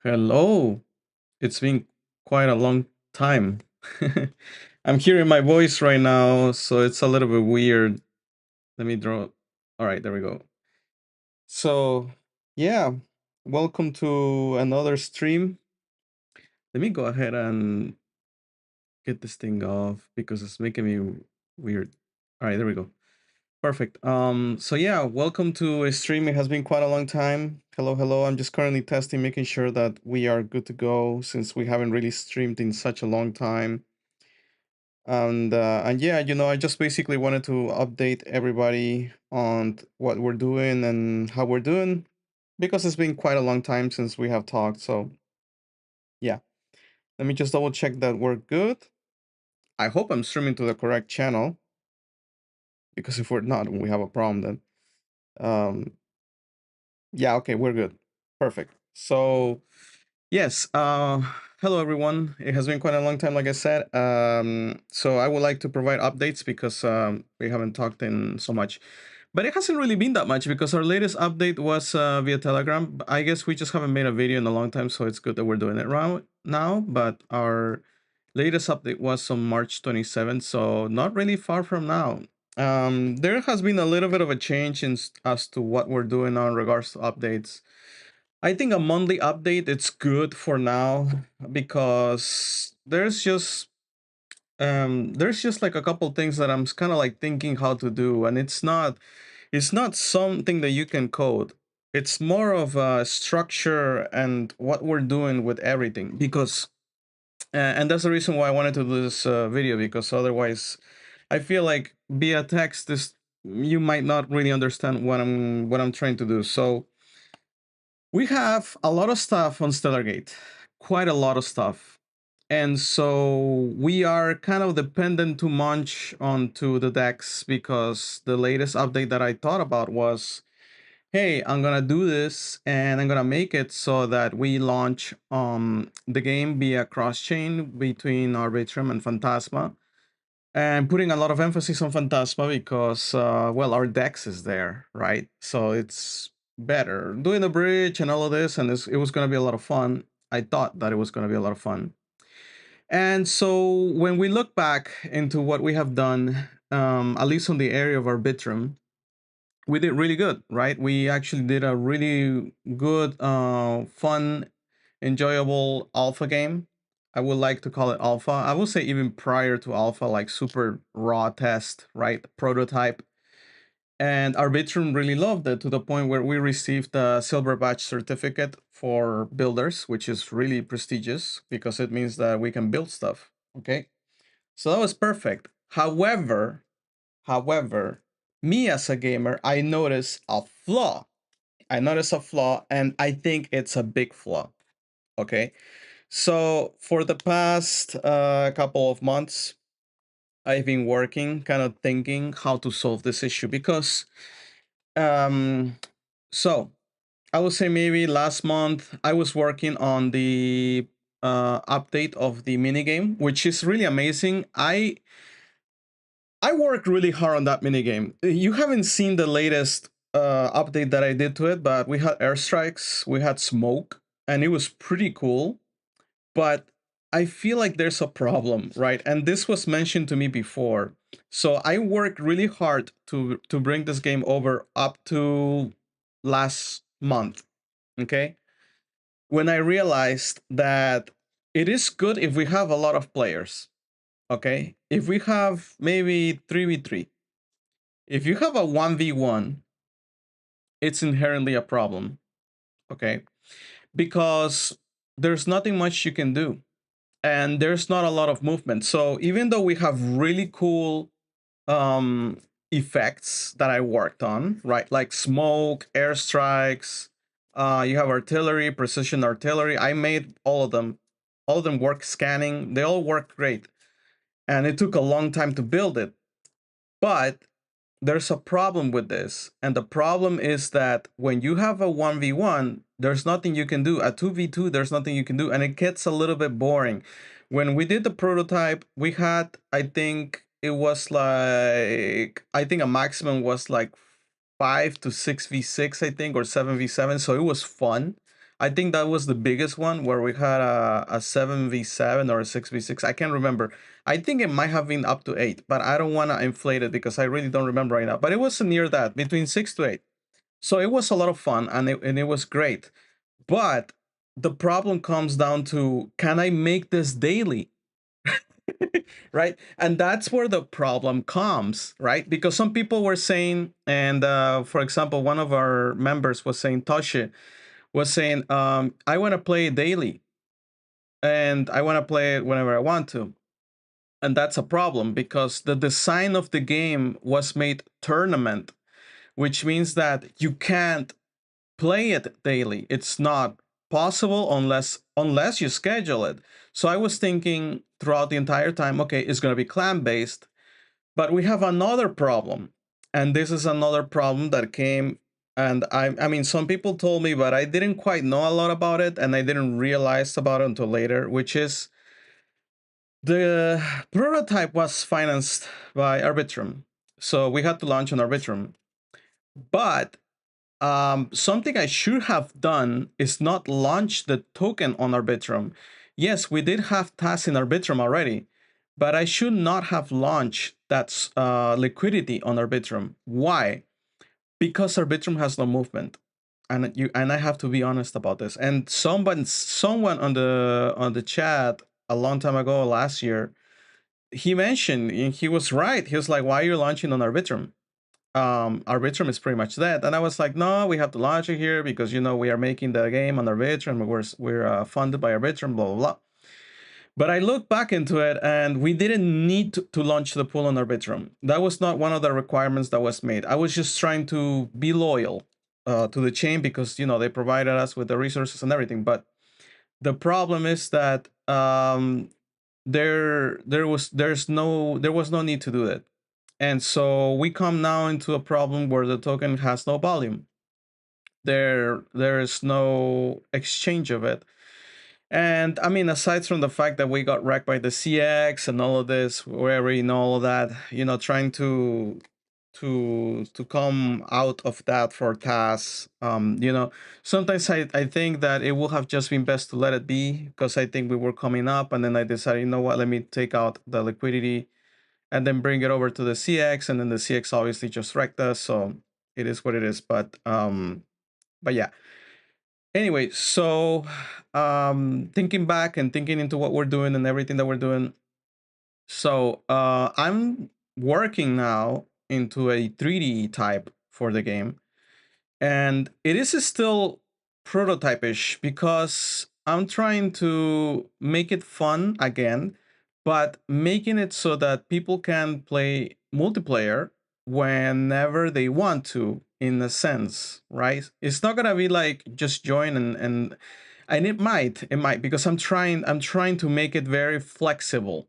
Hello. It's been quite a long time. I'm hearing my voice right now, so it's a little bit weird. Let me draw. All right, there we go. So, yeah, welcome to another stream. Let me go ahead and get this thing off because it's making me weird. All right, there we go. Perfect. So yeah, welcome to a stream. It has been quite a long time. Hello, hello. I'm just currently testing, making sure that we are good to go since we haven't really streamed in such a long time. And yeah, I just basically wanted to update everybody on what we're doing and how we're doing because it's been quite a long time since we have talked. So yeah, let me just double check that we're good. I hope I'm streaming to the correct channel because if we're not, we have a problem then. Um, Yeah, okay, we're good. Perfect. So, yes, hello everyone. It has been quite a long time, like I said. So I would like to provide updates because we haven't talked in so much. But it hasn't really been that much because our latest update was via Telegram. I guess we just haven't made a video in a long time, so it's good that we're doing it right now. But our latest update was on March 27th, so not really far from now. There has been a little bit of a change as to what we're doing now in regards to updates. I think a monthly update it's good for now because there's just like a couple things that I'm kind of like thinking how to do, and it's not something that you can code. It's more of a structure and what we're doing with everything because and that's the reason why I wanted to do this video because otherwise I feel like via text this you might not really understand what I'm trying to do. So we have a lot of stuff on Stellargate, quite a lot of stuff. And so we are kind of dependent too much onto the decks because the latest update that I thought about was, hey, I'm gonna do this and I'm gonna make it so that we launch the game via cross chain between Arbitrum and Phantasma, and putting a lot of emphasis on Phantasma because well, our dex is there, right? So it's better doing the bridge and all of this, and it was gonna be a lot of fun. I thought that it was gonna be a lot of fun. And so when we look back into what we have done, at least on the area of Arbitrum, we did really good, right? We actually did a really good, fun, enjoyable alpha game. I would like to call it alpha. I would say even prior to alpha, like super raw test, right? Prototype. And Arbitrum really loved it to the point where we received a silver badge certificate for builders, which is really prestigious because it means that we can build stuff. Okay. So that was perfect. However, me as a gamer, I noticed a flaw. I noticed a flaw, and I think it's a big flaw. Okay. So for the past couple of months, I've been working, kind of thinking how to solve this issue because, um, so I would say maybe last month I was working on the update of the minigame, which is really amazing. I worked really hard on that minigame. You haven't seen the latest update that I did to it, but we had airstrikes, we had smoke, and it was pretty cool. But I feel like there's a problem, right? And this was mentioned to me before. So I worked really hard to bring this game over up to last month. Okay. When I realized that it is good if we have a lot of players. Okay. If we have maybe 3v3, if you have a 1v1, it's inherently a problem. Okay. Because there's nothing much you can do and there's not a lot of movement. So even though we have really cool um effects that I worked on, right? Like smoke, airstrikes, you have artillery, precision artillery. I made all of them. All of them work scanning. They all work great. And it took a long time to build it. But there's a problem with this. And the problem is that when you have a 1v1, there's nothing you can do. A 2v2, there's nothing you can do. And it gets a little bit boring. When we did the prototype, we had, I think it was like, I think a maximum was like 5 to 6v6, I think, or 7v7. So it was fun. I think that was the biggest one where we had a 7v7 or a 6v6. I can't remember. I think it might have been up to 8, but I don't want to inflate it because I really don't remember right now. But it was near that, between 6 to 8. So it was a lot of fun, and it was great. But the problem comes down to, can I make this daily? Right? And that's where the problem comes, right? Because some people were saying, and for example, one of our members was saying, Toshi was saying, I want to play it daily and I want to play it whenever I want to. And that's a problem because the design of the game was made tournament, which means that you can't play it daily. It's not possible unless you schedule it. So I was thinking throughout the entire time, okay, it's going to be clan based, but we have another problem. And this is another problem that came, and I mean some people told me, but I didn't quite know a lot about it and I didn't realize about it until later, which is the prototype was financed by Arbitrum. So we had to launch on Arbitrum. But something I should have done is not launch the token on Arbitrum. Yes, we did have tasks in Arbitrum already, but I should not have launched that liquidity on Arbitrum. Why? Because Arbitrum has no movement, and I have to be honest about this. And someone on the chat a long time ago last year, he mentioned, and he was right. He was like, "Why are you launching on Arbitrum? Arbitrum is pretty much dead." And I was like, no, we have to launch it here because we are making the game on Arbitrum. We're funded by Arbitrum, blah blah blah. But I looked back into it, and we didn't need to launch the pool on Arbitrum. That was not one of the requirements that was made. I was just trying to be loyal to the chain because they provided us with the resources and everything. But the problem is that there was no need to do that. And so we come now into a problem where the token has no volume. There is no exchange of it. And I mean, aside from the fact that we got wrecked by the CX and all of this, we already know all of that, trying to come out of that for tasks. Sometimes I think that it would have just been best to let it be because I think we were coming up, and then I decided, you know what, let me take out the liquidity and then bring it over to the CX, and then the CX obviously just wrecked us, so it is what it is. But yeah. Anyway, so thinking back and thinking into what we're doing and everything that we're doing, so I'm working now into a 3D type for the game, and it is still prototype-ish because I'm trying to make it fun again, but making it so that people can play multiplayer whenever they want to, in a sense, right? It's not gonna be like just join and it might because I'm trying to make it very flexible,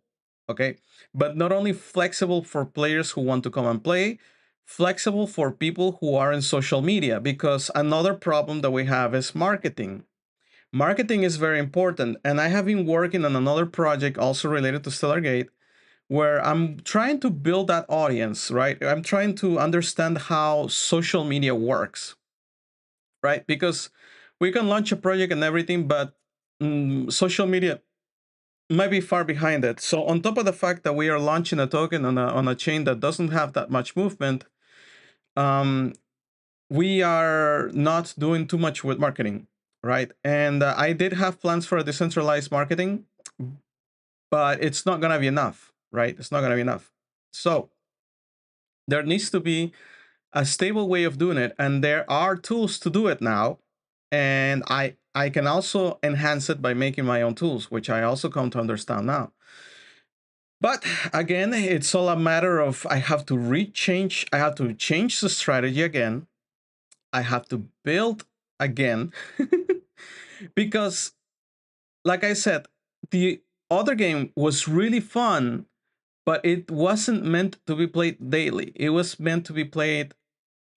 okay? But not only flexible for players who want to come and play, flexible for people who are in social media, because another problem that we have is marketing. Marketing is very important, and I have been working on another project also related to Stellar Gate where I'm trying to build that audience, right? I'm trying to understand how social media works, right? Because we can launch a project and everything, but social media might be far behind it. So on top of the fact that we are launching a token on a chain that doesn't have that much movement, um, we are not doing too much with marketing, right? And I did have plans for a decentralized marketing, but it's not gonna be enough, right? It's not gonna be enough. So there needs to be a stable way of doing it, and there are tools to do it now. And I can also enhance it by making my own tools, which I also come to understand now. But again, it's all a matter of I have to change the strategy again. I have to build again because, like I said, the other game was really fun, but it wasn't meant to be played daily. It was meant to be played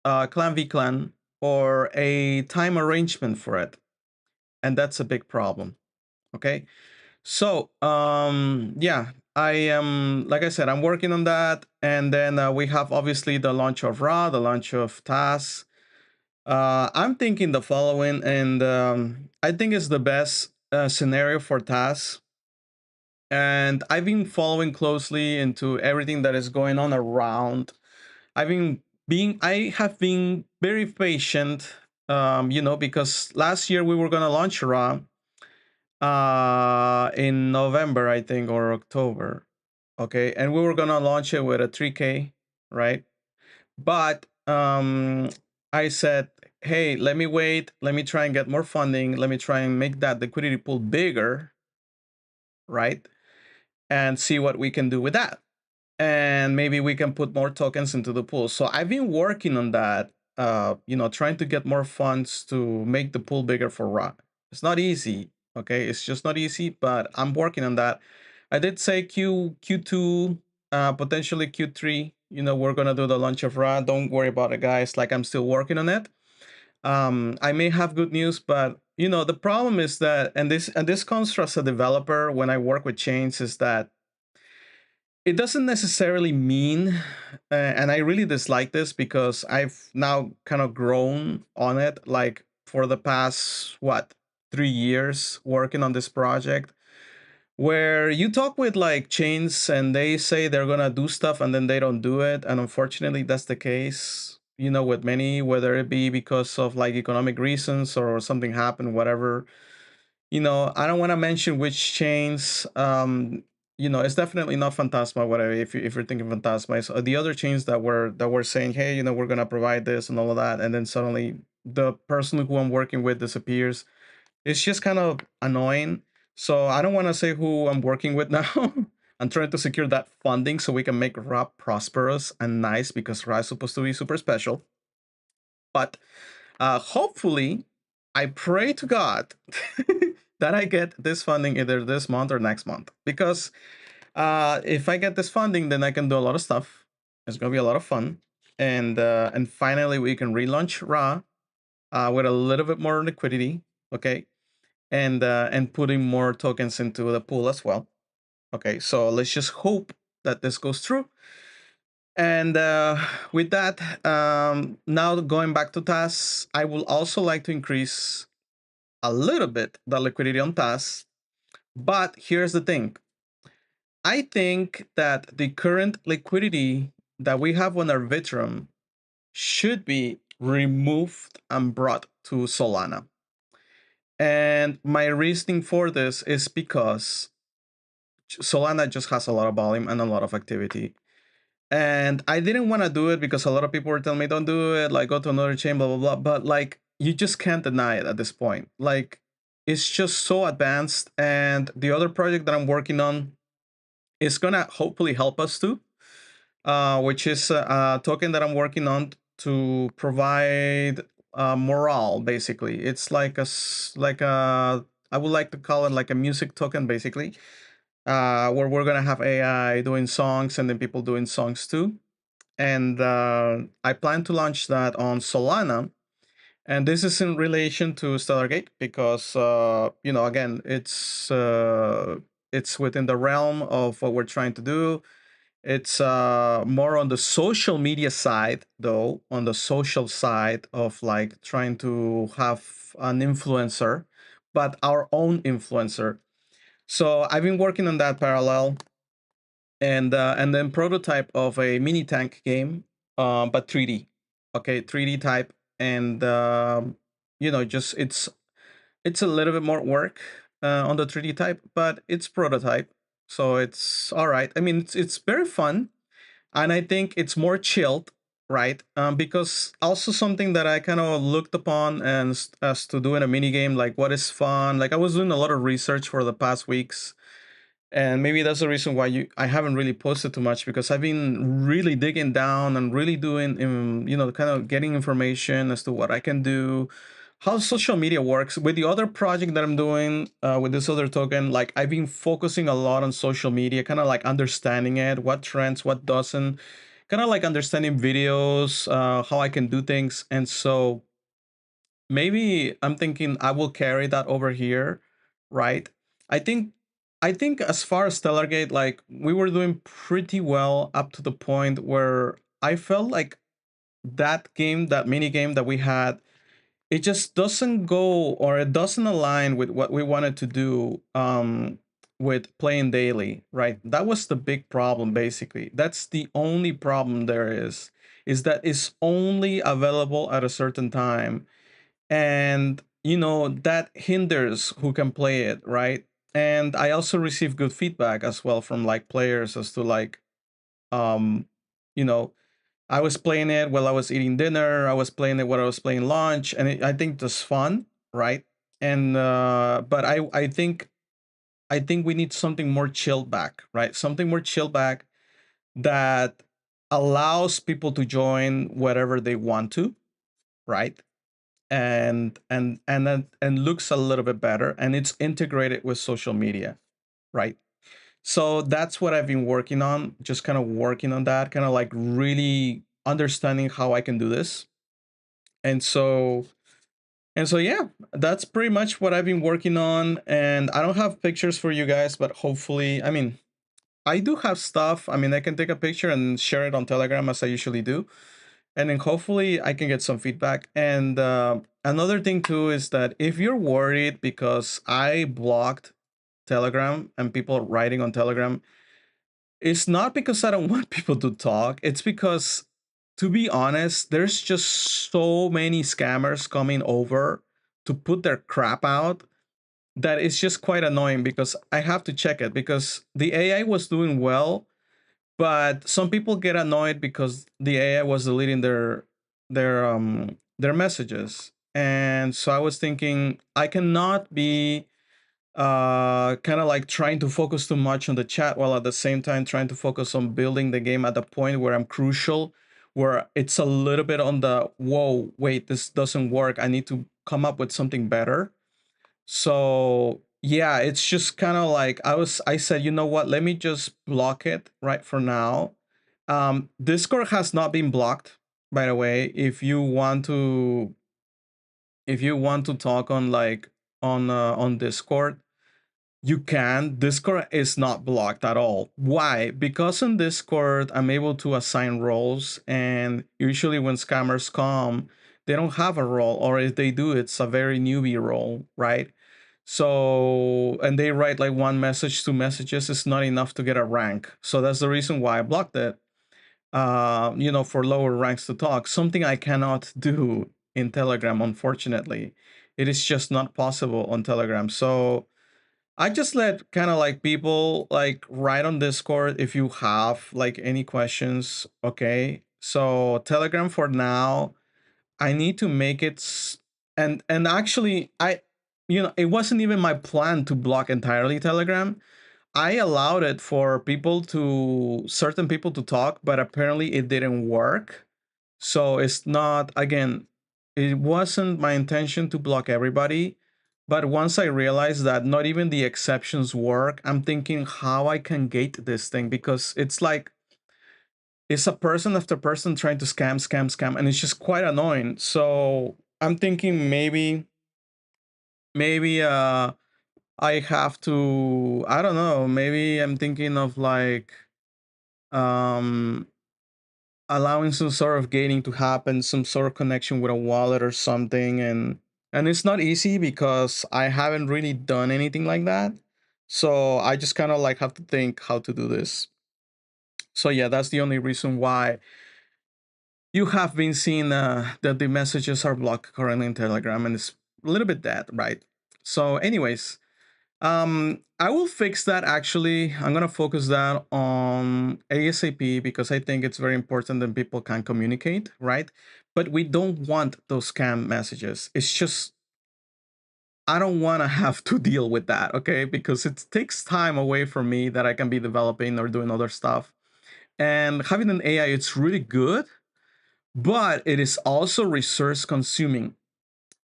clan v clan or a time arrangement for it, and that's a big problem. Okay, so yeah, I am, like I said, I'm working on that, and then we have obviously the launch of Ra, the launch of TAS. I'm thinking the following, and I think it's the best scenario for tasks. And I've been following closely into everything that is going on around. I have been very patient, because last year we were gonna launch Ra in November, I think, or October. Okay, and we were gonna launch it with a 3K, right? But I said, hey, let me wait, let me try and get more funding, let me try and make that liquidity pool bigger, right? And see what we can do with that. And maybe we can put more tokens into the pool. So I've been working on that, trying to get more funds to make the pool bigger for Ra. It's not easy, okay? It's just not easy, but I'm working on that. I did say Q2, potentially Q3. We're gonna do the launch of Ra. Don't worry about it, guys. Like, I'm still working on it. I may have good news, but the problem is that, and this comes from as a developer when I work with chains, is that it doesn't necessarily mean, and I really dislike this because I've now kind of grown on it, like for the past, what, 3 years working on this project, where you talk with like chains and they say they're gonna do stuff and then they don't do it. And unfortunately, that's the case, with many, whether it be because of like economic reasons or something happened, whatever. I don't want to mention which chains. It's definitely not Phantasma. Whatever. If you're thinking Phantasma, it's the other chains that were saying, hey, we're gonna provide this and all of that, and then suddenly the person who I'm working with disappears. It's just kind of annoying. So I don't want to say who I'm working with now. I'm trying to secure that funding so we can make Ra prosperous and nice, because Ra is supposed to be super special. But hopefully, I pray to God that I get this funding either this month or next month. Because if I get this funding, then I can do a lot of stuff. It's gonna be a lot of fun, and finally we can relaunch Ra with a little bit more liquidity. Okay, and putting more tokens into the pool as well. Okay, so let's just hope that this goes through. And with that, now going back to tasks, I will also like to increase a little bit the liquidity on tasks. But here's the thing. I think that the current liquidity that we have on Arbitrum should be removed and brought to Solana. And my reasoning for this is because Solana just has a lot of volume and a lot of activity. And I didn't want to do it because a lot of people were telling me, don't do it, like go to another chain, blah, blah, blah. But like, you just can't deny it at this point. Like, it's just so advanced. And the other project that I'm working on is going to hopefully help us too, which is a token that I'm working on to provide morale, basically. It's like I would like to call it like a music token, basically, where we're gonna have AI doing songs and then people doing songs too. And I plan to launch that on Solana. And this is in relation to Stellargate because, again, it's within the realm of what we're trying to do. It's more on the social media side, though, on the social side of like trying to have an influencer, but our own influencer. So I've been working on that parallel, and then prototype of a mini tank game, but 3D. Okay, 3D type, and just it's a little bit more work on the 3D type, but it's prototype, so it's all right. I mean, it's very fun, and I think it's more chilled, right? Because also something that I kind of looked upon and as to doing a mini game, like what is fun. Like I was doing a lot of research for the past weeks, and maybe that's the reason why I haven't really posted too much, because I've been really digging down and really doing kind of getting information as to what I can do, how social media works. With the other project that I'm doing with this other token, like I've been focusing a lot on social media, kind of like understanding it, what trends, what doesn't, kind of like understanding videos, how I can do things. And so maybe I'm thinking I will carry that over here, right? I think I think as far as Stellargate, like we were doing pretty well up to the point where I felt like that game, that mini game that we had, it just doesn't go, or it doesn't align with what we wanted to do, with playing daily, right? That was the big problem. Basically, that's the only problem there is that it's only available at a certain time, and that hinders who can play it, right? And I also receive good feedback as well from like players as to like, um you know I was playing it while I was eating dinner. I was playing it while I was playing lunch, and I think it's fun, right? And but I think we need something more chilled back, right? Something more chilled back that allows people to join whatever they want to, right? And looks a little bit better, and it's integrated with social media, right? So that's what I've been working on, just kind of working on that, kind of like really understanding how I can do this. And so yeah, that's pretty much what I've been working on. And I don't have pictures for you guys, but hopefully, I mean, I do have stuff. I mean, I can take a picture and share it on Telegram as I usually do. And then hopefully I can get some feedback. And another thing too is that if you're worried because I blocked Telegram and people writing on Telegram, it's not because I don't want people to talk. It's because, to be honest, there's just so many scammers coming over to put their crap out that it's just quite annoying because I have to check it because the AI was doing well, but some people get annoyed because the AI was deleting their messages. And so I was thinking I cannot be kind of like trying to focus too much on the chat while at the same time trying to focus on building the game at the point where I'm crucial, where it's a little bit on the whoa, wait, this doesn't work, I need to come up with something better. So yeah, it's just kind of like I said, you know what, let me just block it right for now. Discord has not been blocked, by the way. If you want to talk on like on Discord, you can. Discord is not blocked at all. Why? Because in Discord, I'm able to assign roles, and usually when scammers come, they don't have a role, or if they do, it's a very newbie role, right? So, and they write like one message, two messages is not enough to get a rank. So that's the reason why I blocked it. For lower ranks to talk, something I cannot do in Telegram, unfortunately. It is just not possible on Telegram. So I just let kind of like people like write on Discord if you have like any questions. Okay. So Telegram for now, I need to make it and actually it wasn't even my plan to block entirely Telegram. I allowed it for certain people to talk, but apparently it didn't work. So it's not, again, it wasn't my intention to block everybody. But once I realized that not even the exceptions work, I'm thinking how I can gate this thing because it's like it's a person after person trying to scam, scam, scam, and it's just quite annoying. So I'm thinking maybe I have to, I don't know, maybe I'm thinking of like um allowing some sort of gating to happen, some sort of connection with a wallet or something. And it's not easy because I haven't really done anything like that. So I just kind of like have to think how to do this. So yeah, that's the only reason why you have been seeing that the messages are blocked currently in Telegram, and it's a little bit dead, right? So anyways, I will fix that. Actually, I'm gonna focus that on ASAP because I think it's very important that people can communicate, right? But we don't want those scam messages. It's just I don't want to have to deal with that, okay? Because it takes time away from me that I can be developing or doing other stuff. And having an AI, it's really good, but it is also resource consuming.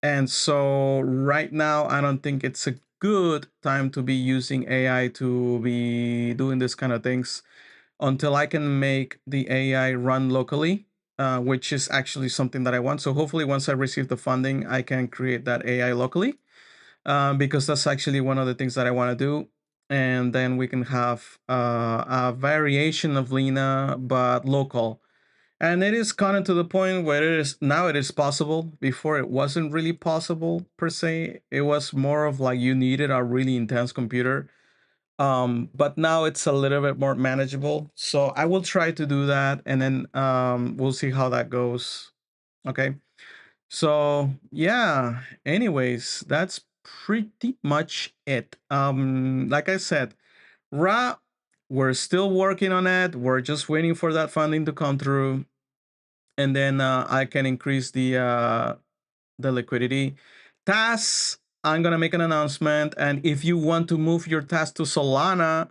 And so right now, I don't think it's a good time to be using AI to be doing this kind of things until I can make the AI run locally, which is actually something that I want. So hopefully, once I receive the funding, I can create that AI locally, because that's actually one of the things that I want to do. And then we can have a variation of Lena, but local. And it is kind of to the point where it is now, it is possible. Before it wasn't really possible per se. It was more of like you needed a really intense computer. But now it's a little bit more manageable. So I will try to do that, and then we'll see how that goes. Okay. So yeah. Anyways, that's pretty much it. Like I said, Ra, we're still working on it. We're just waiting for that funding to come through, and then I can increase the liquidity. TAS, I'm gonna make an announcement, and if you want to move your TAS to Solana,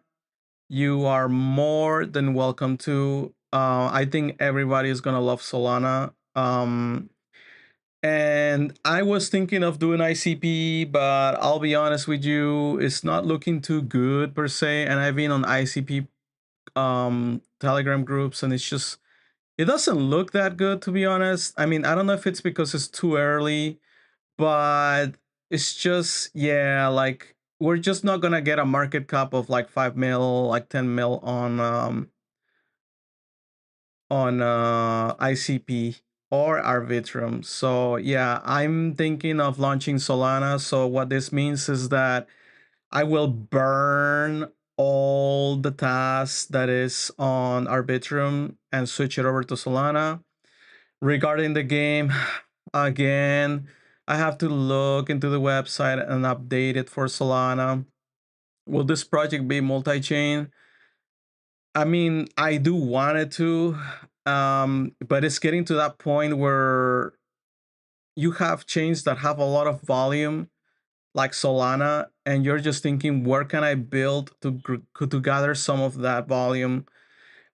you are more than welcome to. I think everybody is gonna love Solana. And I was thinking of doing ICP, but I'll be honest with you, it's not looking too good per se. And I've been on ICP Telegram groups, and it's just, it doesn't look that good, to be honest. I mean, I don't know if it's because it's too early, but it's just, yeah, like we're just not gonna get a market cap of like 5 mil, like 10 mil on ICP or Arbitrum. So yeah, I'm thinking of launching Solana. So what this means is that I will burn all the tasks that is on Arbitrum and switch it over to Solana. Regarding the game, again, I have to look into the website and update it for Solana. Will this project be multi-chain? I mean, I do want it to, but it's getting to that point where you have chains that have a lot of volume, like Solana, and you're just thinking, where can I build to gather some of that volume?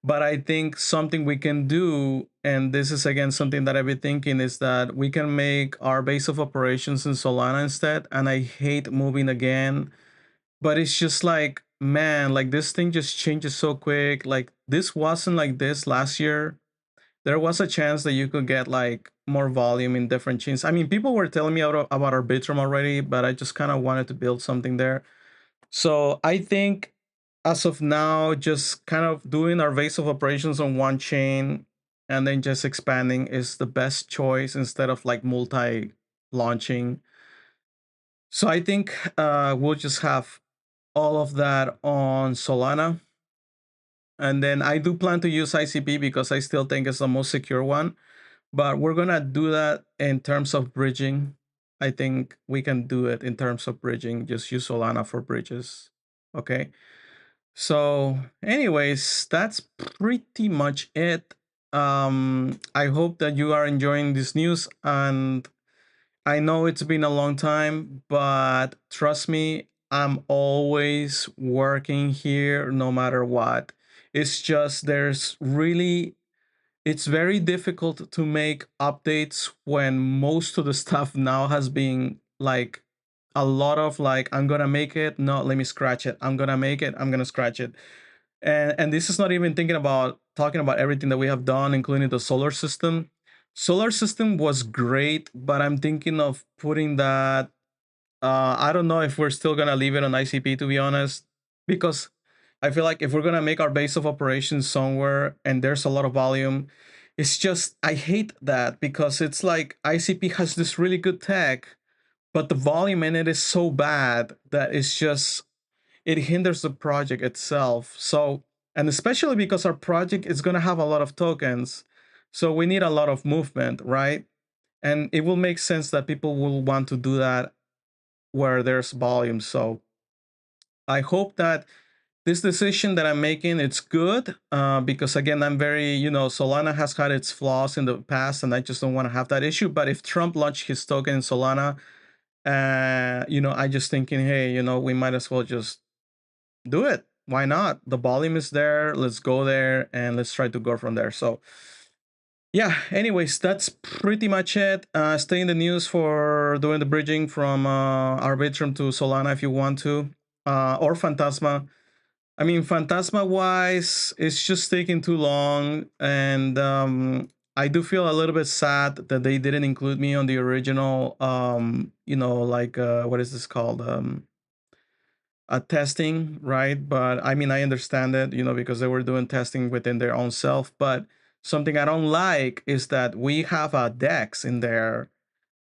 But I think something we can do, and this is again something that I've been thinking, is that we can make our base of operations in Solana instead. And I hate moving again, but it's just like, man, like this thing just changes so quick. Like this wasn't like this last year. There was a chance that you could get like more volume in different chains. I mean, people were telling me about Arbitrum already, but I just kind of wanted to build something there. So I think as of now, just kind of doing our base of operations on one chain and then just expanding is the best choice instead of like multi launching. So I think we'll just have all of that on Solana. And then I do plan to use ICP because I still think it's the most secure one. But we're gonna do that in terms of bridging. I think we can do it in terms of bridging. Just use Solana for bridges. Okay. So, anyways, that's pretty much it. I hope that you are enjoying this news, and I know it's been a long time, but trust me, I'm always working here no matter what. It's just it's very difficult to make updates when most of the stuff now has been like a lot of like, I'm gonna make it, no, let me scratch it, I'm gonna make it, I'm gonna scratch it. And this is not even thinking about talking about everything that we have done, including the solar system. Solar system was great, but I'm thinking of putting that, I don't know if we're still gonna leave it on ICP, to be honest, because I feel like if we're gonna make our base of operations somewhere and there's a lot of volume, it's just, I hate that because it's like ICP has this really good tech, but the volume in it is so bad that it's just, it hinders the project itself. So, and especially because our project is gonna have a lot of tokens, so we need a lot of movement, right? And it will make sense that people will want to do that where there's volume. So I hope that this decision that I'm making, it's good, because again, I'm very, Solana has had its flaws in the past, and I just don't want to have that issue. But if Trump launched his token in Solana, I just thinking, hey, we might as well just do it. Why not? The volume is there. Let's go there and let's try to go from there. So yeah, anyways, that's pretty much it. Stay in the news for doing the bridging from Arbitrum to Solana if you want to, or Phantasma. I mean, Phantasma wise, it's just taking too long, and I do feel a little bit sad that they didn't include me on the original. Like what is this called? Testing, right? But I mean, I understand it, because they were doing testing within their own self. But Something I don't like is that we have a DEX in there.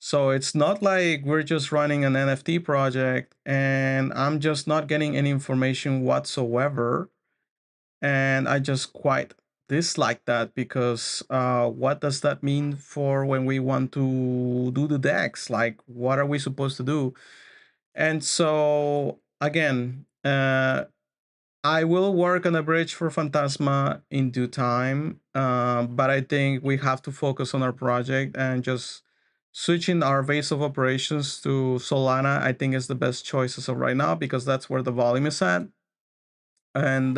So it's not like we're just running an NFT project and I'm just not getting any information whatsoever. And I just quite dislike that because what does that mean for when we want to do the DEX? Like, what are we supposed to do? And so, again, I will work on a bridge for Phantasma in due time, but I think we have to focus on our project and just switching our base of operations to Solana. I think is the best choice as of right now because that's where the volume is at. And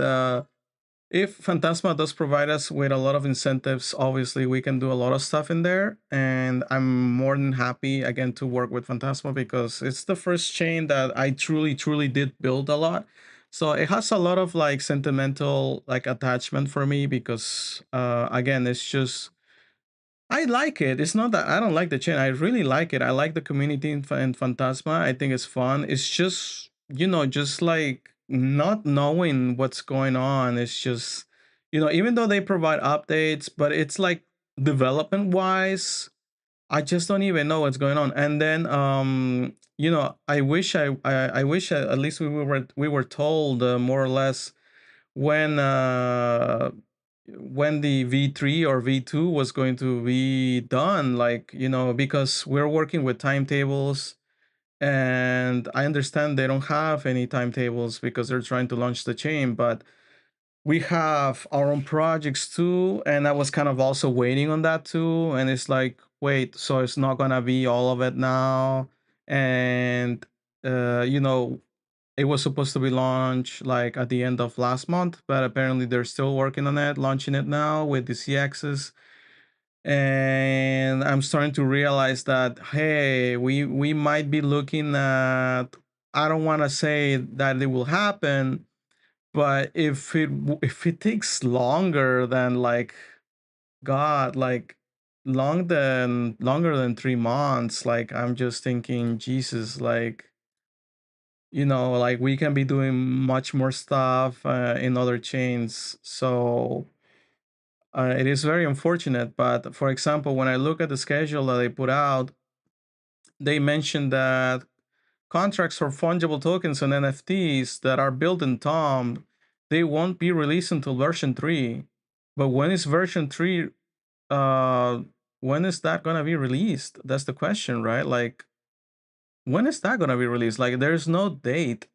if Phantasma does provide us with a lot of incentives, obviously we can do a lot of stuff in there. And I'm more than happy again to work with Phantasma because it's the first chain that I truly did build a lot. So it has a lot of like sentimental like attachment for me because again it's just I like it. It's not that I don't like the chain. I really like it. I like the community in Phantasma. I think it's fun. It's just, just like not knowing what's going on. It's just, even though they provide updates, but it's like development wise, I just don't even know what's going on. And then, I wish at least we were told more or less when when the V3 or V2 was going to be done, like, because we're working with timetables and I understand they don't have any timetables because they're trying to launch the chain, but we have our own projects too, and I was kind of also waiting on that too, and it's like, wait, so it's not gonna be all of it now. And you know it was supposed to be launched like at the end of last month, but apparently they're still working on it, launching it now with the CXs. And I'm starting to realize that hey, we might be looking at, I don't want to say that it will happen, but if it takes longer than like God, like longer than 3 months, like I'm just thinking, Jesus, like like we can be doing much more stuff in other chains. So it is very unfortunate. But for example, when I look at the schedule that they put out, they mentioned that contracts for fungible tokens and NFTs that are built in Tom, they won't be released until version 3. But when is version 3? Uh, when is that gonna be released? That's the question, right? Like, when is that gonna be released? Like, there's no date.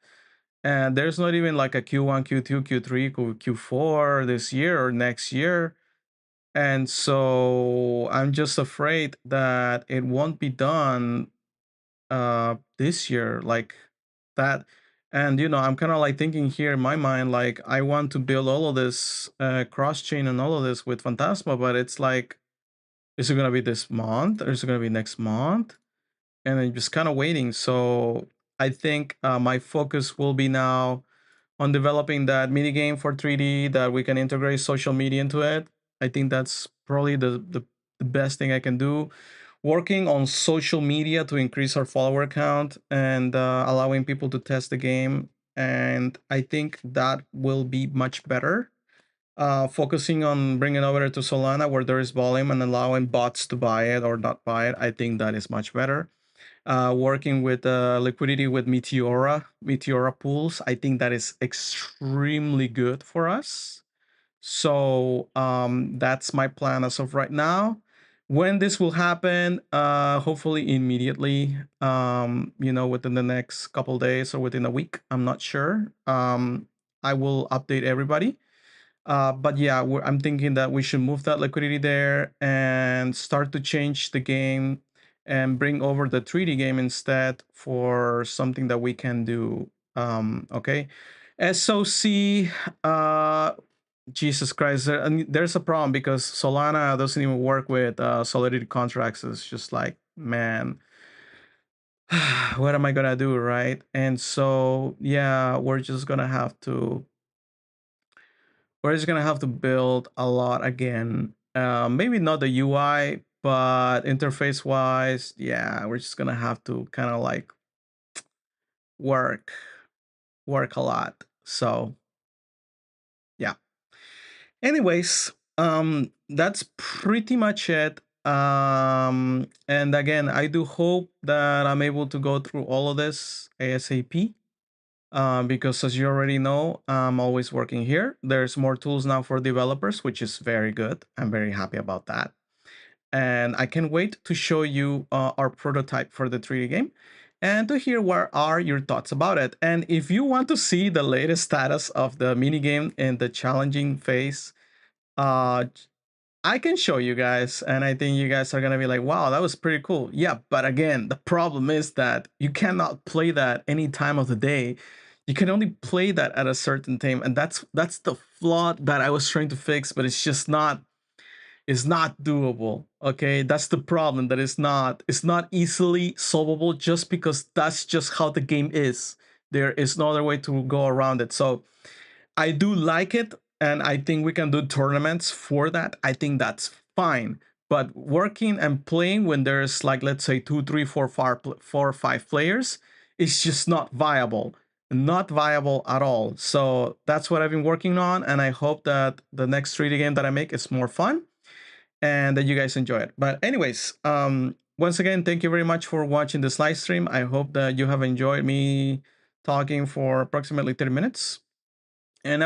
And there's not even like a Q1, Q2, Q3, Q4 this year or next year. And so I'm just afraid that it won't be done this year like that. And I'm kind of like thinking here in my mind, like I want to build all of this cross chain and all of this with Phantasma, but it's like, is it going to be this month or is it going to be next month? And I'm just kind of waiting. So I think my focus will be now on developing that mini game for 3D that we can integrate social media into it. I think that's probably the best thing I can do. Working on social media to increase our follower count and allowing people to test the game. And I think that will be much better. Focusing on bringing over to Solana where there is volume and allowing bots to buy it or not buy it. I think that is much better. Working with liquidity with Meteora pools. I think that is extremely good for us. So that's my plan as of right now. When this will happen, hopefully immediately, within the next couple days or within a week. I'm not sure. I will update everybody. But yeah, I'm thinking that we should move that liquidity there and start to change the game and bring over the 3D game instead for something that we can do. Okay. SOC, Jesus Christ, there's a problem because Solana doesn't even work with Solidity contracts. It's just like, man, what am I gonna do, right? And so, yeah, we're just gonna have to build a lot again. Maybe not the UI, but interface wise, yeah, we're just gonna have to kind of like work, work a lot. So yeah. Anyways, That's pretty much it. And again, I do hope that I'm able to go through all of this ASAP. Because as you already know, I'm always working here. There's more tools now for developers, which is very good. I'm very happy about that. And I can't wait to show you our prototype for the 3D game and to hear what are your thoughts about it. And if you want to see the latest status of the minigame in the challenging phase, uh, I can show you guys, and I think you guys are gonna be like, wow, that was pretty cool. Yeah, but again, the problem is that you cannot play that any time of the day. You can only play that at a certain time, and that's the flaw that I was trying to fix, but it's not doable. Okay, that's the problem. That it's not easily solvable just because that's just how the game is. There is no other way to go around it. So I do like it, and I think we can do tournaments for that. I think that's fine. But working and playing when there's like, let's say, two, three, four or five players, it's just not viable. Not viable at all. So that's what I've been working on, and I hope that the next 3D game that I make is more fun and that you guys enjoy it. But anyways, once again, thank you very much for watching this live stream. I hope that you have enjoyed me talking for approximately 30 minutes. And